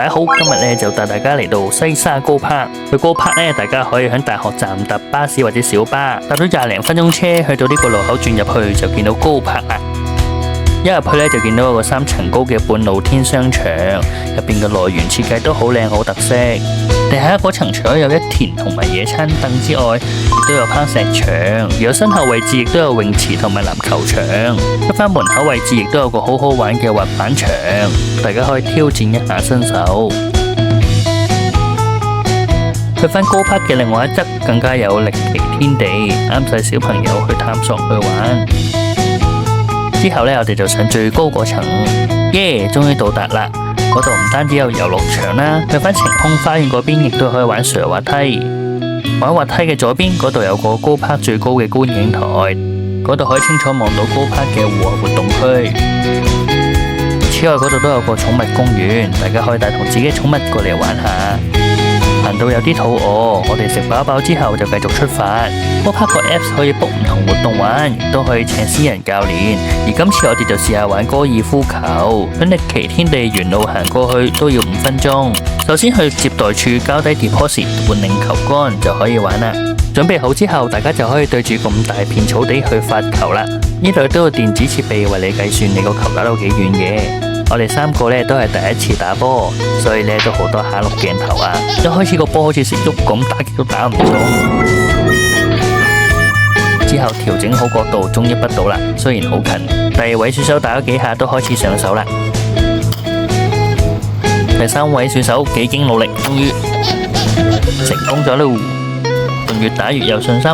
大家好，今日咧就帶大家嚟到西沙高柏。去高柏咧，大家可以喺大學站搭巴士或者小巴，搭咗廿零分鐘車，去到呢個路口轉入去就見到高柏啦。一入去咧就見到一個3層高嘅半露天商場，入邊嘅內園設計都好靚好特色。地下嗰層除咗有一田同埋野餐凳之外，亦都有攀石場，而有身後位置亦都有泳池同埋籃球場。一翻門口位置亦都有個好好玩嘅滑板場，大家可以挑戰一下新手。去翻高柏嘅另外一側，更加有歷奇天地，啱晒小朋友去探索去玩。之後呢，我哋就上最高嗰層，終於到達啦！嗰度唔單止有遊樂場啦，去翻晴空花園嗰邊亦都可以玩瀡滑梯。玩滑梯嘅左邊嗰度有個高柏最高嘅觀景台，嗰度可以清楚望到高柏嘅戶外活動區。此外，嗰度都有個寵物公園，大家可以帶同自己嘅寵物過嚟玩下。行到有啲肚餓，我哋食飽飽之後就繼續出發。高柏個 Apps 可以 book 唔同活動玩，亦都可以請私人教練。而今次我哋就試下玩高爾夫球，喺歷奇天地沿路行過去都要5分鐘。首先去接待處交低 deposit 換領球桿就可以玩啦。準備好之後，大家就可以對住咁大片草地去發球啦。呢度都有電子設備為你計算你個球打到幾遠嘅。我哋3個咧都係第一次打波，所以咧都好多下錄鏡頭啊！一開始個波好似識喐咁，打極都打唔中。之後調整好角度，終於bắt到啦，雖然好近。第2位選手打咗幾下都開始上手啦。第3位選手幾經努力，終於成功咗咯，仲越打越有信心，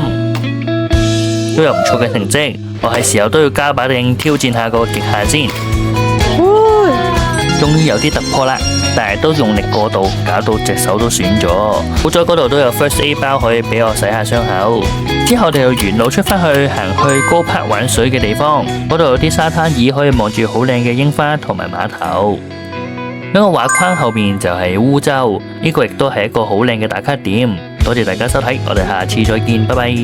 都有唔錯嘅成績。我係時候都要加把勁挑戰下個極限先。終於有啲突破啦，但係都用力過度，搞到隻手都損咗。好在嗰度都有 First Aid 包可以俾我洗下傷口。之後我哋又沿路出返去行去高柏玩水嘅地方，嗰度有啲沙灘椅可以望住好靚嘅櫻花同埋碼頭。呢個畫框後面就係烏洲，呢個亦都係一個好靚嘅打卡點。多謝大家收睇，我哋下次再見，拜拜。